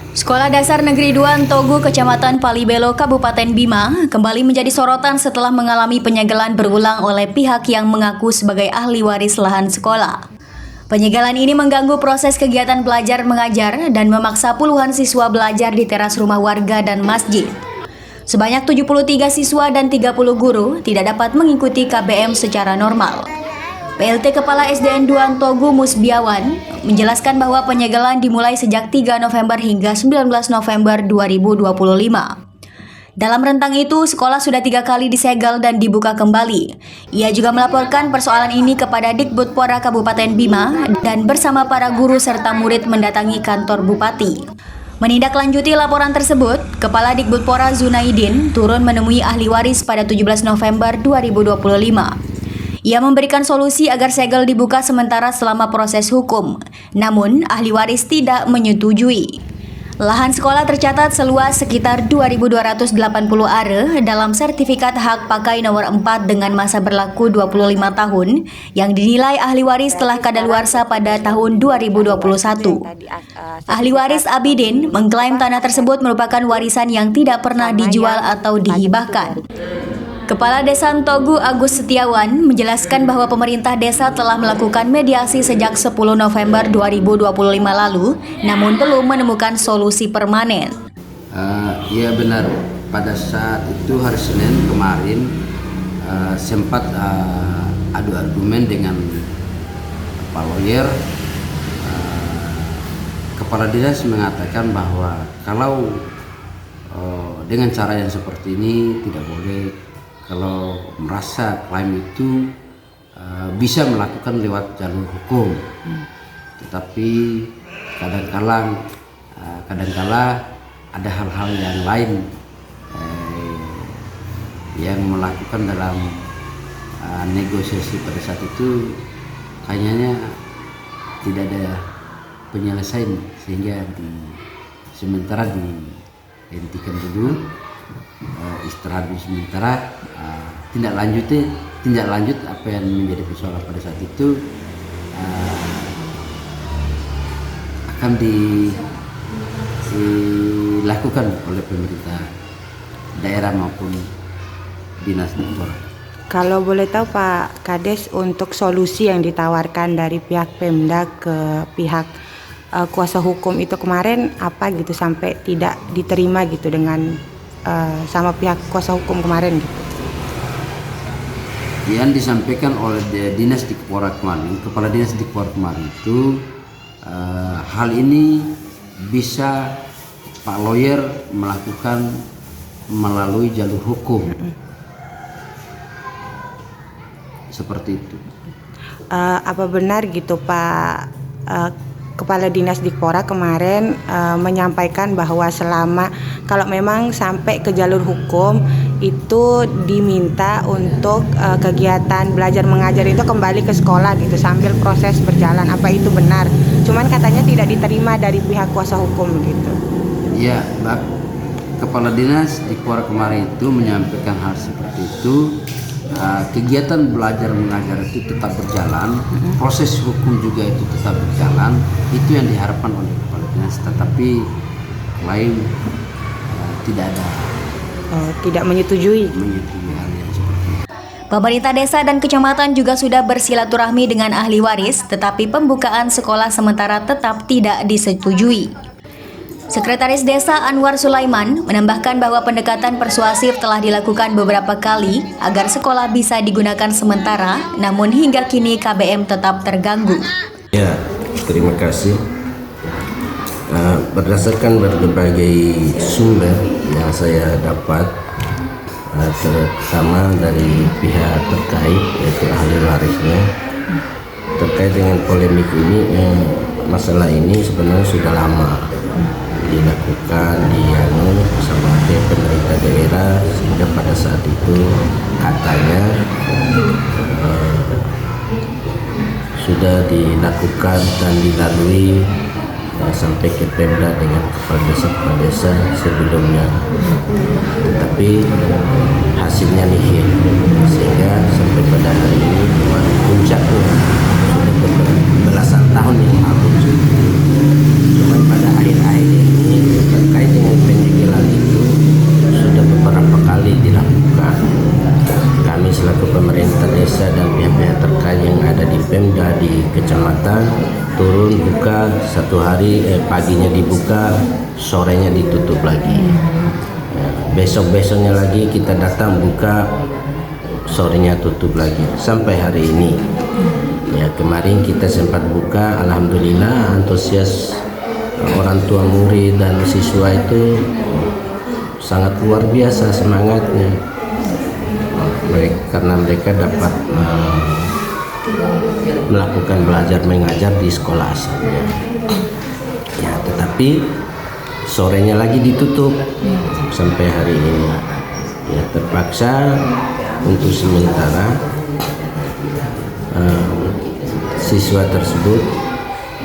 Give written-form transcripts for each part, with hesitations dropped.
Sekolah Dasar Negeri 2 Ntogu, Kecamatan Palibelo, Kabupaten Bima, kembali menjadi sorotan setelah mengalami penyegelan berulang oleh pihak yang mengaku sebagai ahli waris lahan sekolah. Penyegelan ini mengganggu proses kegiatan belajar mengajar dan memaksa puluhan siswa belajar di teras rumah warga dan masjid. Sebanyak 73 siswa dan 30 guru tidak dapat mengikuti KBM secara normal. PLT Kepala SDN 2 Ntogu Musbiawan menjelaskan bahwa penyegelan dimulai sejak 3 November hingga 19 November 2025. Dalam rentang itu, sekolah sudah 3 kali disegel dan dibuka kembali. Ia juga melaporkan persoalan ini kepada Dikbudpora Kabupaten Bima dan bersama para guru serta murid mendatangi kantor Bupati. Menindaklanjuti laporan tersebut, Kepala Dikbudpora Zunaidin turun menemui ahli waris pada 17 November 2025. Ia memberikan solusi agar segel dibuka sementara selama proses hukum. Namun, ahli waris tidak menyetujui. Lahan sekolah tercatat seluas sekitar 2.280 are dalam sertifikat hak pakai nomor 4 dengan masa berlaku 25 tahun yang dinilai ahli waris telah kadaluarsa pada tahun 2021. Ahli waris Abidin mengklaim tanah tersebut merupakan warisan yang tidak pernah dijual atau dihibahkan. Kepala Desa Ntogu Agus Setiawan menjelaskan bahwa pemerintah desa telah melakukan mediasi sejak 10 November 2025 lalu, namun belum menemukan solusi permanen. Ya benar, pada saat itu hari Senin kemarin sempat adu argumen dengan Pak Lawyer. Kepala Dinas mengatakan bahwa kalau dengan cara yang seperti ini tidak boleh. Kalau merasa klaim itu bisa melakukan lewat jalur hukum, tetapi kadang-kala ada hal-hal yang lain yang melakukan dalam negosiasi pada saat itu kayaknya tidak ada penyelesaian, sehingga sementara dihentikan dulu, istirahat sementara. Tindak lanjut apa yang menjadi persoalan pada saat itu akan dilakukan oleh pemerintah daerah maupun dinas Dikbud. Kalau boleh tahu Pak Kades, untuk solusi yang ditawarkan dari pihak Pemda ke pihak kuasa hukum itu kemarin apa gitu sampai tidak diterima gitu dengan sama pihak kuasa hukum kemarin gitu? Yang disampaikan oleh Dinas Dikbud kemarin, Kepala Dinas Dikbud kemarin itu hal ini bisa Pak Lawyer melakukan melalui jalur hukum, seperti itu. Apa benar gitu Pak Kepala Dinas Dikpora kemarin menyampaikan bahwa selama kalau memang sampai ke jalur hukum itu diminta untuk kegiatan belajar mengajar itu kembali ke sekolah gitu sambil proses berjalan, apa itu benar? Cuman katanya tidak diterima dari pihak kuasa hukum gitu. Iya, Kepala Dinas Dikpora kemarin itu menyampaikan hal seperti itu. Kegiatan belajar mengajar itu tetap berjalan, proses hukum juga itu tetap berjalan, itu yang diharapkan oleh Kepala Dinas, tetapi klaim tidak ada. Tidak menyetujui hal yang seperti itu. Pemerintah desa dan kecamatan juga sudah bersilaturahmi dengan ahli waris, tetapi pembukaan sekolah sementara tetap tidak disetujui. Sekretaris Desa Anwar Sulaiman menambahkan bahwa pendekatan persuasif telah dilakukan beberapa kali agar sekolah bisa digunakan sementara, namun hingga kini KBM tetap terganggu. Ya, terima kasih. Berdasarkan berbagai sumber yang saya dapat, terutama dari pihak terkait yaitu ahli warisnya, terkait dengan polemik ini, masalah ini sebenarnya sudah lama dilakukan sama pemerintah daerah, sehingga pada saat itu katanya sudah dilakukan dan dilalui sampai ke Pemda dengan kepala desa sebelumnya, tetapi hasilnya nihil, sehingga sampai pada hari ini puncaknya sudah belasan tahun yang lalu. Cuman pada akhir-akhir ini satu hari paginya dibuka, sorenya ditutup lagi. Besok-besoknya lagi kita datang buka, sorenya tutup lagi sampai hari ini. Ya, kemarin kita sempat buka, alhamdulillah antusias orang tua murid dan siswa itu sangat luar biasa semangatnya. Karena mereka dapat melakukan belajar mengajar di sekolah asalnya. Ya, tetapi sorenya lagi ditutup sampai hari ini. Ya, terpaksa untuk sementara siswa tersebut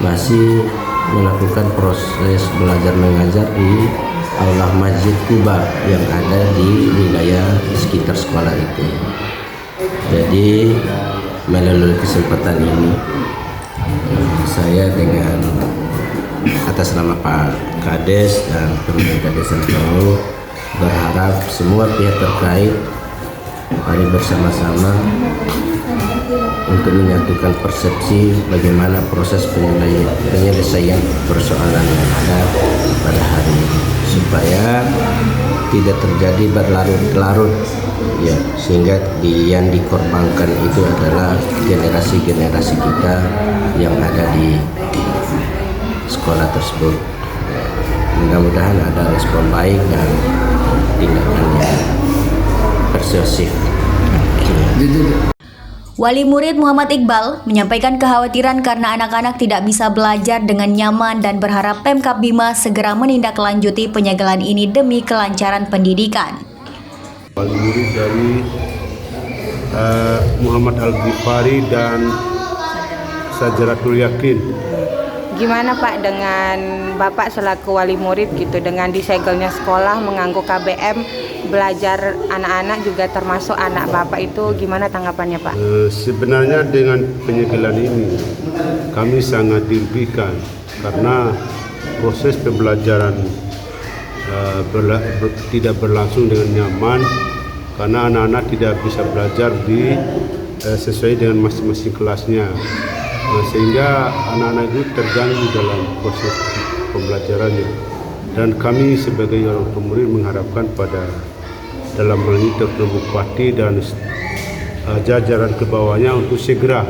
masih melakukan proses belajar mengajar di Aula Masjid Kuba yang ada di wilayah sekitar sekolah itu. Jadi melalui kesempatan ini saya dengan atas nama Pak Kades dan pemerintah Desa Tongu berharap semua pihak terkait mari bersama-sama untuk menyatukan persepsi bagaimana proses penyelesaian persoalan yang ada pada hari ini supaya tidak terjadi berlarut-larut, ya, sehingga yang dikorbankan itu adalah generasi-generasi kita yang ada di sekolah tersebut. Mudah-mudahan ada respon baik dan tindakan yang persuasif. Wali murid Muhammad Iqbal menyampaikan kekhawatiran karena anak-anak tidak bisa belajar dengan nyaman dan berharap Pemkab Bima segera menindaklanjuti penyegelan ini demi kelancaran pendidikan. Wali murid dari Muhammad Al-Ghifari dan Sajaratul Yakin. Gimana Pak dengan Bapak selaku wali murid gitu dengan disegelnya sekolah mengganggu KBM belajar anak-anak juga termasuk anak Bapak itu gimana tanggapannya Pak? Sebenarnya dengan penyegelan ini kami sangat dirugikan karena proses pembelajaran tidak berlangsung dengan nyaman karena anak-anak tidak bisa belajar sesuai dengan masing-masing kelasnya. Sehingga anak-anak itu terganggu dalam proses pembelajarannya dan kami sebagai orang tua murid mengharapkan pada dalam hal ini Bupati dan jajaran ke bawahnya untuk segera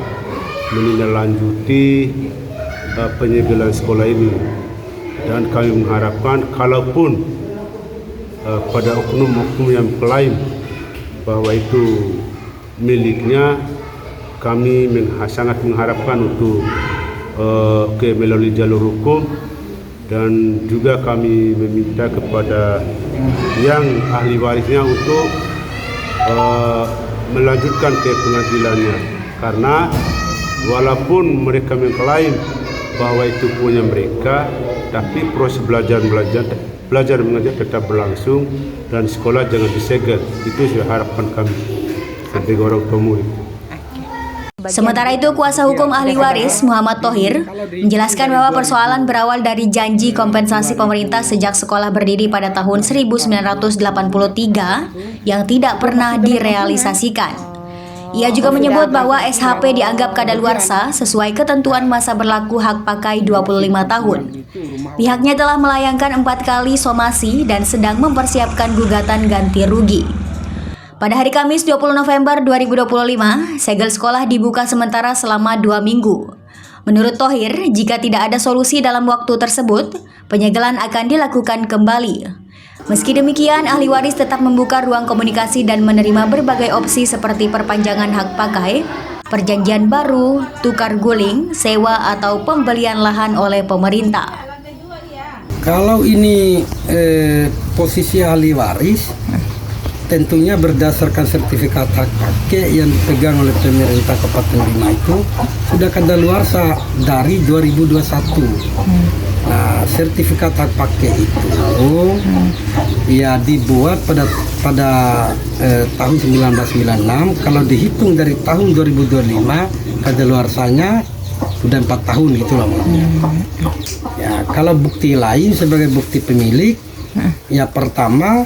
menindaklanjuti penyegelan sekolah ini dan kami mengharapkan kalaupun pada oknum-oknum yang klaim bahwa itu miliknya, kami sangat mengharapkan untuk melalui jalur hukum dan juga kami meminta kepada yang ahli warisnya untuk melanjutkan ke pengadilannya karena walaupun mereka mengklaim bahwa itu punya mereka, tapi proses belajar mengajar tetap berlangsung dan sekolah jangan disegel. Itu harapan kami sebagai orang tua murid. Sementara itu, kuasa hukum ahli waris Muhammad Thohir menjelaskan bahwa persoalan berawal dari janji kompensasi pemerintah sejak sekolah berdiri pada tahun 1983 yang tidak pernah direalisasikan. Ia juga menyebut bahwa SHP dianggap kadaluarsa sesuai ketentuan masa berlaku hak pakai 25 tahun. Pihaknya telah melayangkan 4 kali somasi dan sedang mempersiapkan gugatan ganti rugi. Pada hari Kamis 20 November 2025, segel sekolah dibuka sementara selama 2 minggu. Menurut Thohir, jika tidak ada solusi dalam waktu tersebut, penyegelan akan dilakukan kembali. Meski demikian, ahli waris tetap membuka ruang komunikasi dan menerima berbagai opsi seperti perpanjangan hak pakai, perjanjian baru, tukar guling, sewa atau pembelian lahan oleh pemerintah. Kalau ini posisi ahli waris, tentunya berdasarkan sertifikat hak pakai yang dipegang oleh pemerintah Kabupaten Bima itu sudah kadaluarsa dari 2021. Nah, sertifikat hak pakai itu ya dibuat pada tahun 1996. Kalau dihitung dari tahun 2025 kadaluarsanya sudah 4 tahun gitulah. Ya, kalau bukti lain sebagai bukti pemilik, ya pertama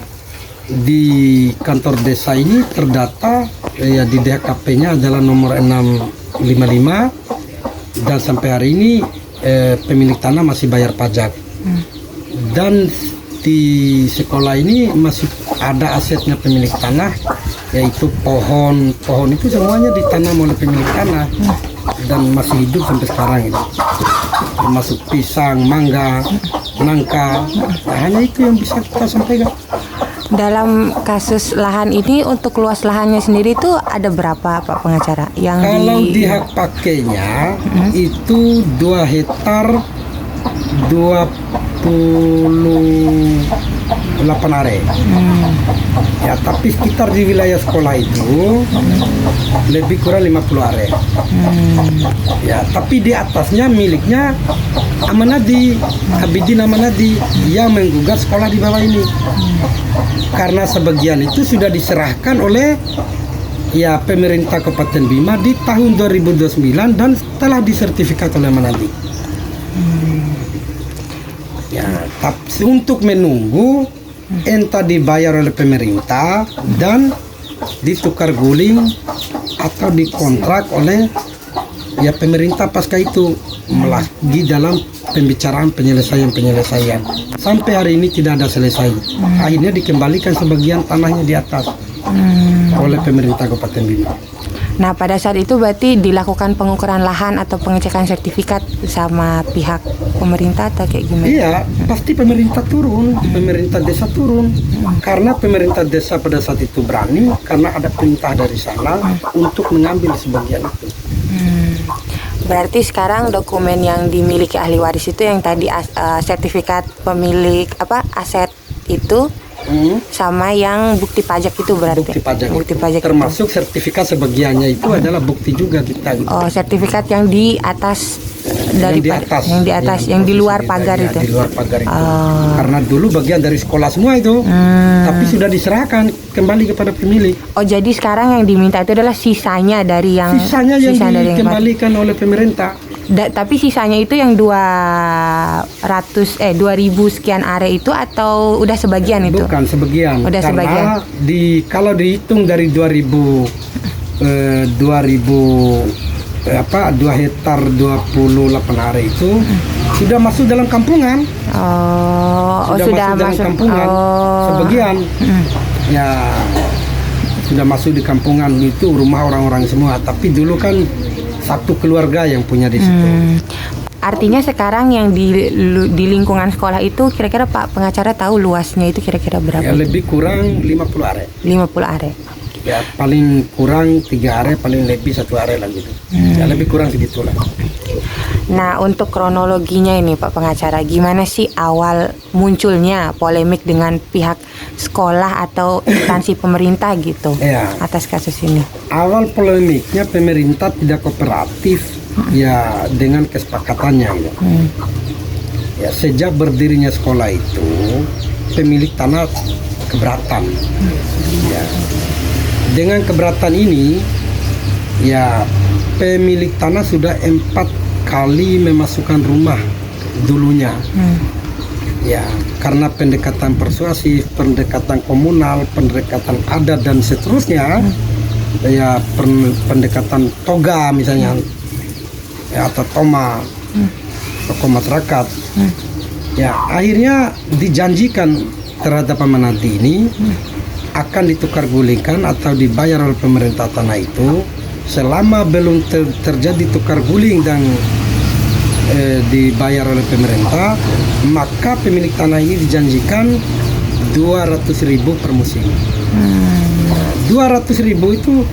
di kantor desa ini terdata ya di DHKP-nya adalah nomor 655 dan sampai hari ini pemilik tanah masih bayar pajak. Dan di sekolah ini masih ada asetnya pemilik tanah, yaitu pohon itu semuanya ditanam oleh pemilik tanah dan masih hidup sampai sekarang itu, termasuk pisang, mangga, nangka. Nah, hanya itu yang bisa kita sampaikan. Dalam kasus lahan ini untuk luas lahannya sendiri itu ada berapa Pak pengacara? Kalau di hak pakainya itu 2 hektar 28 are. Ya, tapi sekitar di wilayah sekolah itu lebih kurang 50 are. Ya, tapi di atasnya miliknya Amanadi, Abidin Amanadi yang menggugat sekolah di bawah ini. Karena sebagian itu sudah diserahkan oleh pemerintah Kabupaten Bima di tahun 2029 dan telah disertifikat oleh Amanadi. Ya, tapi untuk menunggu entah dibayar oleh pemerintah dan ditukar guling atau dikontrak oleh pemerintah pasca itu melagi dalam pembicaraan penyelesaian sampai hari ini tidak ada selesai. Akhirnya dikembalikan sebagian tanahnya di atas oleh pemerintah Kabupaten Bima. Nah, pada saat itu berarti dilakukan pengukuran lahan atau pengecekan sertifikat sama pihak pemerintah atau kayak gimana? Iya, pasti pemerintah turun, pemerintah desa turun. Karena pemerintah desa pada saat itu berani, karena ada perintah dari sana untuk mengambil sebagian itu. Berarti sekarang dokumen yang dimiliki ahli waris itu yang tadi sertifikat pemilik aset itu sama yang bukti pajak itu berarti. Bukti pajak termasuk itu. Sertifikat sebagiannya itu adalah bukti juga kita gitu. Oh, sertifikat yang di atas dari yang di luar pagar itu. Di luar pagar itu. Karena dulu bagian dari sekolah semua itu. Tapi sudah diserahkan kembali kepada pemilik. Oh, jadi sekarang yang diminta itu adalah sisanya dari yang dikembalikan oleh pemerintah. Tapi sisanya itu yang 2000 sekian are itu atau udah sebagian itu? Bukan sebagian. Udah karena sebagian. Kalau dihitung dari 2 hektar 28 are itu sudah masuk dalam kampungan. Sudah masuk dalam kampungan. Sebagian sudah masuk di kampungan itu rumah orang-orang semua. Tapi dulu kan satu keluarga yang punya di situ. Artinya sekarang yang di lingkungan sekolah itu kira-kira Pak pengacara tahu luasnya itu kira-kira berapa? Ya, lebih kurang 50 are. 50 are. Ya, paling kurang 3 are, paling lebih 1 are lagi gitu. Ya, lebih kurang segitulah. Nah, untuk kronologinya ini Pak pengacara, gimana sih awal munculnya polemik dengan pihak sekolah atau instansi pemerintah gitu atas kasus ini? Awal polemiknya pemerintah tidak kooperatif dengan kesepakatannya gitu. Ya, sejak berdirinya sekolah itu pemilik tanah keberatan. Ya. Dengan keberatan ini pemilik tanah sudah 4 kali memasukkan rumah dulunya. Ya, karena pendekatan persuasif, pendekatan komunal, pendekatan adat dan seterusnya, pendekatan toga misalnya, atau toma, tokoh masyarakat. Ya, akhirnya dijanjikan terhadap Amanadi ini akan ditukar gulingkan atau dibayar oleh pemerintah tanah itu selama belum terjadi tukar guling dan dibayar oleh pemerintah, maka pemilik tanah ini dijanjikan 200.000 per musim. 200.000 itu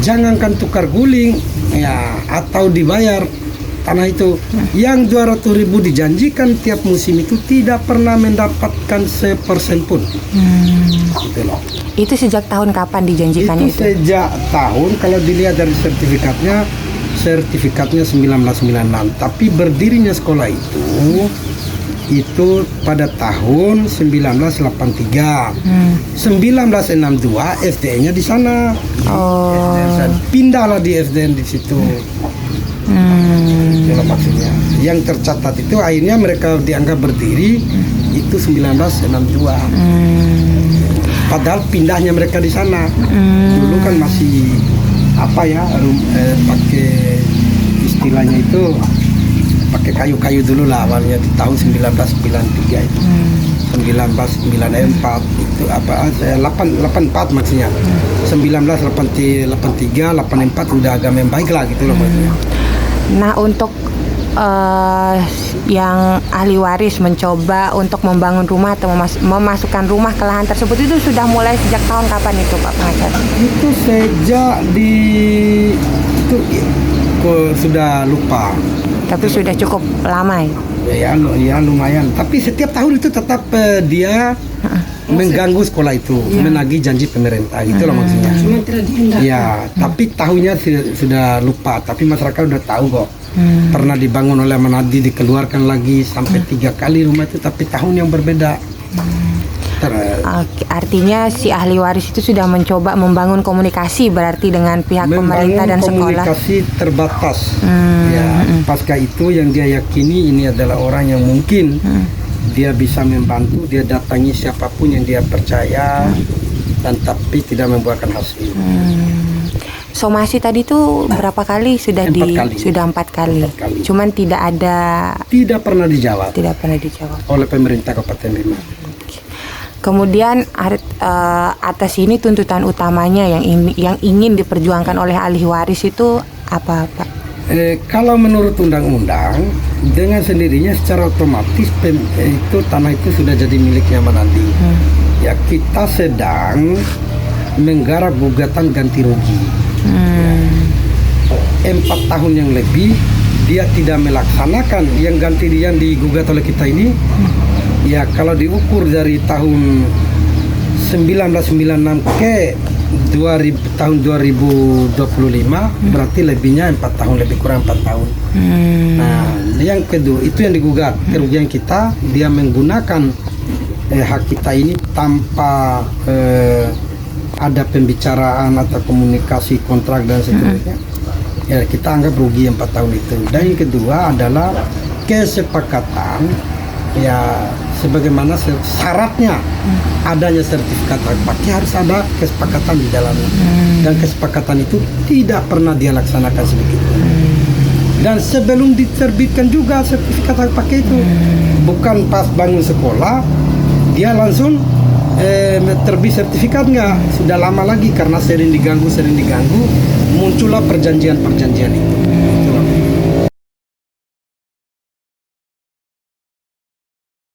jangankan tukar guling atau dibayar tanah itu, yang 200.000 dijanjikan tiap musim itu tidak pernah mendapatkan sepersen pun. Itu sejak tahun kapan dijanjikannya itu? Sejak tahun, kalau dilihat dari sertifikatnya 1996, tapi berdirinya sekolah itu pada tahun 1983. 1962 SDN-nya di sana. Pindahlah di SDN di situ. Itulah maksudnya. Yang tercatat itu akhirnya mereka dianggap berdiri itu 1962. Padahal pindahnya mereka di sana. Dulu kan masih pakai istilahnya itu pakai kayu-kayu dulu lah awalnya di tahun 1993 itu. 1994 itu apa 84 maksudnya. 1983 84 udah agak membaik lah gitu loh maksudnya. Nah, untuk yang ahli waris mencoba untuk membangun rumah atau memasukkan rumah ke lahan tersebut itu sudah mulai sejak tahun kapan itu Pak Pengacara? Itu sejak itu sudah lupa. Tapi sudah cukup lama ya? Ya lumayan. Tapi setiap tahun itu tetap dia mengganggu sekolah itu, menagih janji pemerintah, itu loh maksudnya. Ya, tapi tahunnya sudah lupa. Tapi masyarakat udah tahu kok. Pernah dibangun oleh Manadi, dikeluarkan lagi sampai 3 kali rumah itu, tapi tahun yang berbeda. Artinya si ahli waris itu sudah mencoba membangun komunikasi berarti dengan pihak pemerintah dan sekolah. Komunikasi terbatas. Ya, pasca itu yang dia yakini ini adalah orang yang mungkin dia bisa membantu, dia datangi siapapun yang dia percaya dan tapi tidak membuahkan hasil. Somasi tadi tuh berapa kali sudah 4 kali. Sudah 4 kali. 4 kali. Cuman tidak Pernah dijawab dijawab oleh pemerintah Kabupaten Bima. Kemudian atas ini tuntutan utamanya yang ingin diperjuangkan oleh ahli waris itu apa, Pak? Kalau menurut undang-undang dengan sendirinya secara otomatis itu tanah itu sudah jadi miliknya Manadi. Ya, kita sedang menggarap gugatan ganti rugi. 4 tahun yang lebih dia tidak melaksanakan yang digugat oleh kita ini. Ya, kalau diukur dari tahun 1996 ke tahun 2025 berarti lebihnya 4 tahun, lebih kurang 4 tahun. Nah, yang kedua itu yang digugat kerugian kita, dia menggunakan hak kita ini tanpa ada pembicaraan atau komunikasi kontrak dan seterusnya. Ya, kita anggap rugi 4 tahun itu. Dan yang kedua adalah kesepakatan, ya sebagaimana syaratnya adanya sertifikat hak pakai, harus ada kesepakatan di dalamnya. Dan kesepakatan itu tidak pernah dia laksanakan sedikit. Dan sebelum diterbitkan juga sertifikat hak pakai itu, bukan pas bangun sekolah dia langsung terbit sertifikat, enggak, sudah lama lagi karena sering diganggu muncullah perjanjian itu.